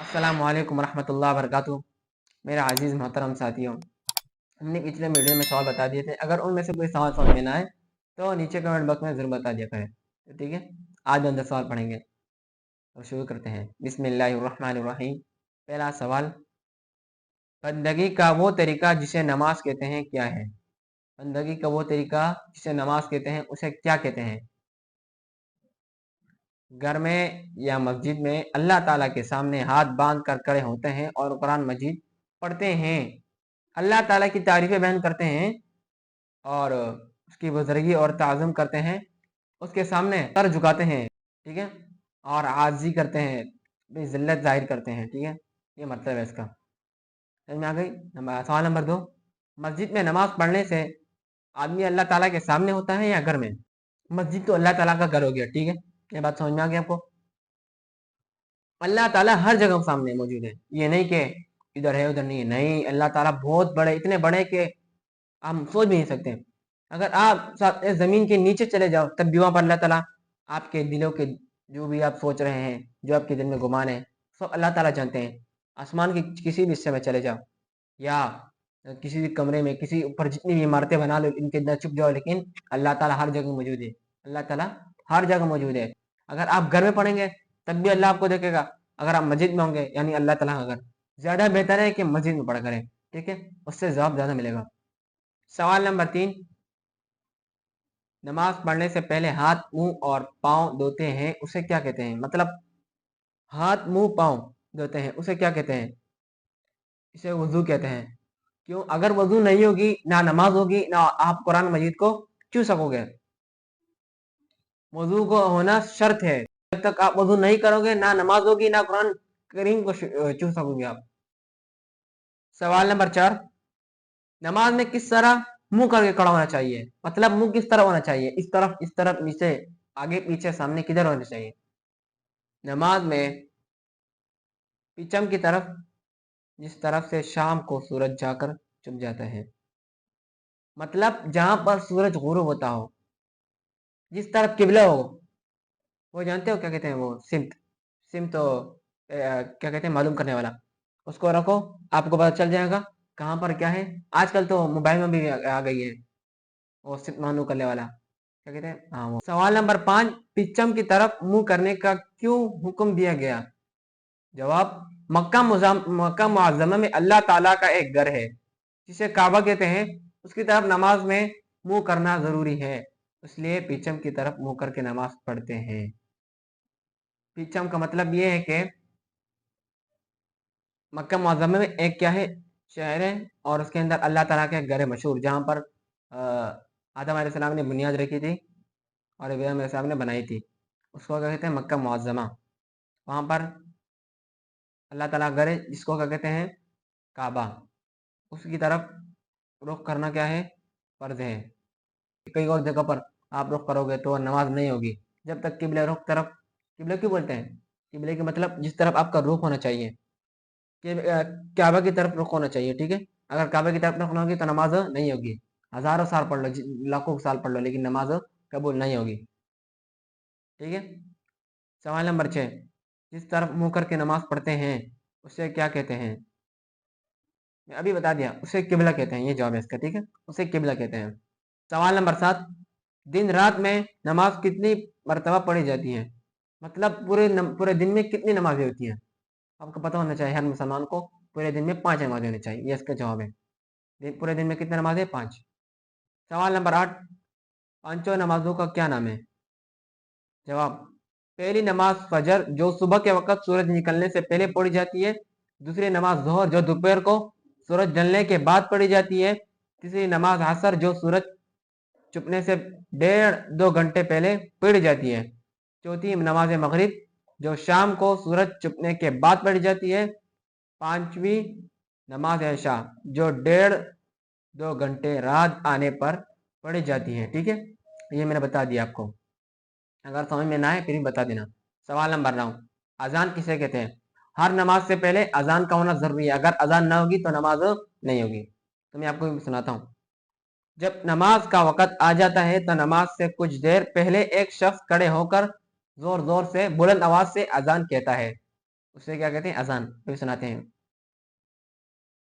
अस्सलाम वालेकुम रहमतुल्लाहि वबरकातुहू। मेरा अजीज़ मोहतरम साथियों, हमने पिछले वीडियो में सवाल बता दिए थे। अगर उनमें से कोई सवाल समझ में ना आए तो नीचे कमेंट बॉक्स में ज़रूर बता दिया करें। तो ठीक है, आज हम 10 सवाल पढ़ेंगे और शुरू करते हैं। बिस्मिल्लाहिर्रहमानिर्रहीम। पहला सवाल, बंदगी का वो तरीका जिसे नमाज कहते हैं क्या है? बंदगी का वो तरीका जिसे नमाज कहते हैं उसे क्या कहते हैं? घर में या मस्जिद में अल्लाह ताला के सामने हाथ बांध कर खड़े होते हैं और कुरान मजीद पढ़ते हैं, अल्लाह ताला की तारीफ़ें बयान करते हैं और उसकी बुज़ुर्गी और ताज़ुम करते हैं, उसके सामने सर झुकाते हैं, ठीक है? और आज़ी करते हैं, अपनी ज़िल्लत ज़ाहिर करते हैं, ठीक है? ये मतलब है इसका। समझ में आ गई? सवाल नंबर 2, मस्जिद में नमाज़ पढ़ने से आदमी अल्लाह ताला के सामने होता है या घर में? मस्जिद तो अल्लाह ताला का घर हो गया, ठीक है? ये बात समझ में आ गई आपको? अल्लाह ताला हर जगह सामने मौजूद है। ये नहीं कि इधर है उधर नहीं है, नहीं, अल्लाह ताला बहुत बड़े, इतने बड़े कि हम सोच भी नहीं सकते। अगर आप ज़मीन के नीचे चले जाओ तब भी वहाँ पर अल्लाह ताला आपके दिलों के जो भी आप सोच रहे हैं, जो आपके दिल में गुमान है, सब अल्लाह ताला जानते हैं। आसमान के किसी भी हिस्से में चले जाओ या किसी भी कमरे में, किसी ऊपर जितनी भी इमारतें बना लो, इनके अंदर छुप जाओ, लेकिन अल्लाह ताला हर जगह मौजूद है। अल्लाह ताला हर जगह मौजूद है। अगर आप घर में पढ़ेंगे तब भी अल्लाह आपको देखेगा। अगर आप मस्जिद में होंगे यानी अल्लाह ताला का घर। ज़्यादा बेहतर है कि मस्जिद में पढ़ा करें, ठीक है? उससे जवाब ज़्यादा मिलेगा। सवाल नंबर 3, नमाज पढ़ने से पहले हाथ, मुंह और पाँव धोते हैं, उसे क्या कहते हैं? मतलब हाथ, मुंह, पाँव धोते हैं, उसे क्या कहते हैं? इसे वजू कहते हैं। क्यों? अगर वजू नहीं होगी ना नमाज होगी ना आप कुरान मजीद को छू सकोगे। वजू को होना शर्त है। जब तक आप वजू नहीं करोगे ना नमाज होगी ना कुरान करीम को छू सकोगे आप। सवाल नंबर 4, नमाज में किस तरह मुंह करके खड़ा होना चाहिए? मतलब मुंह किस तरह होना चाहिए? इस तरफ, नीचे, आगे, पीछे, सामने, किधर होना चाहिए? नमाज में पीछम की तरफ, जिस तरफ से शाम को सूरज जाकर छुप जाता है। मतलब जहां पर सूरज गुरूब होता हो, जिस तरफ किबला हो, वो जानते हो क्या कहते हैं? वो सिमत। सिमत तो क्या कहते हैं, मालूम करने वाला। उसको रखो, आपको पता चल जाएगा कहाँ पर क्या है। आजकल तो मोबाइल में भी आ गई है वो सिमत मालूम करने वाला, क्या कहते हैं, हाँ वो। सवाल नंबर 5, पिछम की तरफ मुंह करने का क्यों हुक्म दिया गया? जवाब, मक्का मुअज़्ज़मा में अल्लाह ताला का एक घर है जिसे काबा कहते हैं, उसकी तरफ नमाज में मुंह करना जरूरी है, इसलिए पीछम की तरफ मुंह करके नमाज पढ़ते हैं। पीछम का मतलब ये है कि मक्का मुअज़्ज़मा में एक क्या है, शहर है और उसके अंदर अल्लाह ताला का एक घर है मशहूर, जहाँ पर आदम अलैहिस्सलाम ने बुनियाद रखी थी और इब्राहीम अलैहिस्सलाम ने बनाई थी। उसको क्या कहते हैं? मक्का मुअज़्ज़मा। वहाँ पर अल्लाह ताला का घर है जिसको क्या कहते हैं? काबा। उसकी तरफ रुख करना क्या है? फर्ज है। कई और जगह पर आप रुख करोगे तो नमाज नहीं होगी जब तक किबला रुख तरफ, किबला क्यों बोलते हैं? किबले के मतलब जिस तरफ आपका रुख होना चाहिए, कि काबा की तरफ रुख होना चाहिए, ठीक है? अगर काबा की तरफ रुख ना होगी तो नमाज नहीं होगी। हजारों साल पढ़ लो, लाखों साल पढ़ लो, लेकिन नमाज कबूल नहीं होगी, ठीक है? सवाल नंबर 6, जिस तरफ मुंह करके नमाज पढ़ते हैं उसे क्या कहते हैं? मैं अभी बता दिया, उसे किबला कहते हैं, ये जवाब है इसका, ठीक है? उसे किबला कहते हैं। सवाल नंबर 7, दिन रात में नमाज कितनी मरतबा पढ़ी जाती है? मतलब पूरे दिन में कितनी नमाजें होती हैं? आपको पता होना चाहिए हर मुसलमान को, पूरे दिन में 5 नमाजें होनी चाहिए, ये इसका जवाब है। पूरे दिन में कितनी नमाजें? 5। सवाल नंबर 8, पांचों नमाजों का क्या नाम है? जवाब, पहली नमाज फजर जो सुबह के वक्त सूरज निकलने से पहले पढ़ी जाती है। दूसरी नमाज जोहर जो दोपहर को सूरज ढलने के बाद पढ़ी जाती है। तीसरी नमाज असर जो सूरज छुपने से 1.5-2 घंटे पहले पढ़ी जाती है। चौथी नमाज मगरिब जो शाम को सूरज छुपने के बाद पढ़ी जाती है। पांचवी नमाज ऐशा जो 1.5-2 घंटे रात आने पर पढ़ी जाती है, ठीक है? ये मैंने बता दिया आपको, अगर समझ में ना आए फिर भी बता देना। सवाल नंबर 9, अजान किसे कहते हैं? हर नमाज से पहले अजान का होना जरूरी है, अगर अजान ना होगी तो नमाज नहीं होगी। तो मैं आपको सुनाता हूँ। जब नमाज का वक़्त आ जाता है तो नमाज से कुछ देर पहले एक शख्स खड़े होकर जोर जोर से बुलंद आवाज से अजान कहता है। اسے کیا کہتے ہیں؟ اذان. بھی سناتے ہیں.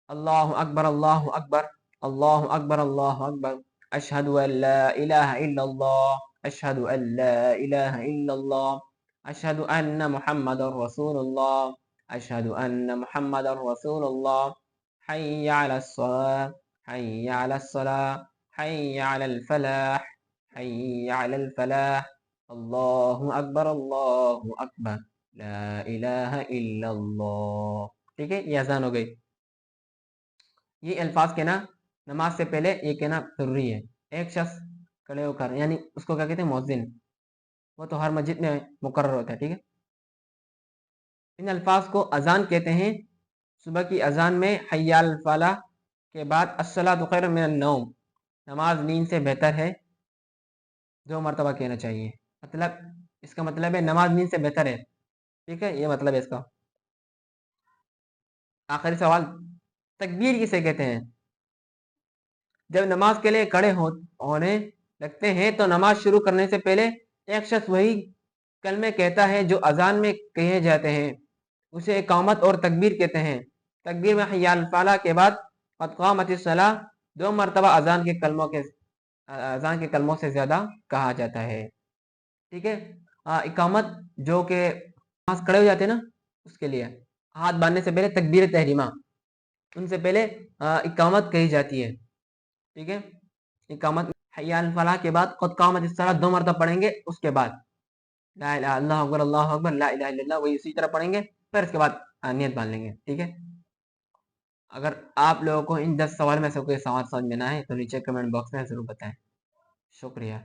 اللہ اکبر اللہ اکبر اللہ اکبر اللہ اکبر اشہد ان لا الہ الا اللہ اشہد ان لا الہ الا اللہ اشہد ان محمد رسول اللہ اشہد ان محمد رسول اللہ حی علی الصلاة حی علی الصلاة حی علی الفلاح حی علی الفلاح اللہ اکبر لا الہ الا اللہ. ٹھیک ہے، یہ اذان ہو گئی. یہ الفاظ کہنا نماز سے پہلے یہ کہنا ضروری ہے. ایک شخص کھڑے ہو کر، یعنی اس کو کیا کہتے ہیں؟ مؤذن. وہ تو ہر مسجد میں مقرر ہوتا ہے. ٹھیک ہے. ان الفاظ کو اذان کہتے ہیں. صبح کی اذان میں حی علی الفلاح کے بعد الصلاۃ خیر من النوم، نماز نیند سے بہتر ہے، 2 مرتبہ کہنا چاہیے. مطلب اس کا مطلب ہے نماز نیند سے بہتر ہے. ٹھیک ہے، یہ مطلب ہے اس کا. آخری سوال، تکبیر کسے کہتے ہیں؟ جب نماز کے لیے کھڑے ہونے لگتے ہیں تو نماز شروع کرنے سے پہلے ایک شخص وہی کلمے کہتا ہے جو اذان میں کہے جاتے ہیں. اسے اقامت اور تکبیر کہتے ہیں. تکبیر میں حی علی الفلاح کے بعد قد قامت الصلاۃ 2 مرتبہ اذان کے کلموں سے زیادہ کہا جاتا ہے. ٹھیک ہے. اقامت جو کہ نماز کھڑے ہو جاتے ہیں نا، اس کے لیے ہاتھ باندھنے سے پہلے تکبیر تحریمہ، ان سے پہلے اقامت کہی جاتی ہے. ٹھیک ہے. اقامت حی علی الفلاح کے بعد قد قامت الصلاۃ 2 مرتبہ پڑھیں گے. اس کے بعد لا الہ اللہ اکبر لا الہ الا اللہ، وہی اسی طرح پڑھیں گے. پھر اس کے بعد نیت باندھ لیں گے. ٹھیک ہے. اگر آپ لوگوں کو ان 10 سوال میں سے کوئی سوال سمجھ میں نہ آئے تو نیچے کمنٹ باکس میں ضرور بتائیں. شکریہ.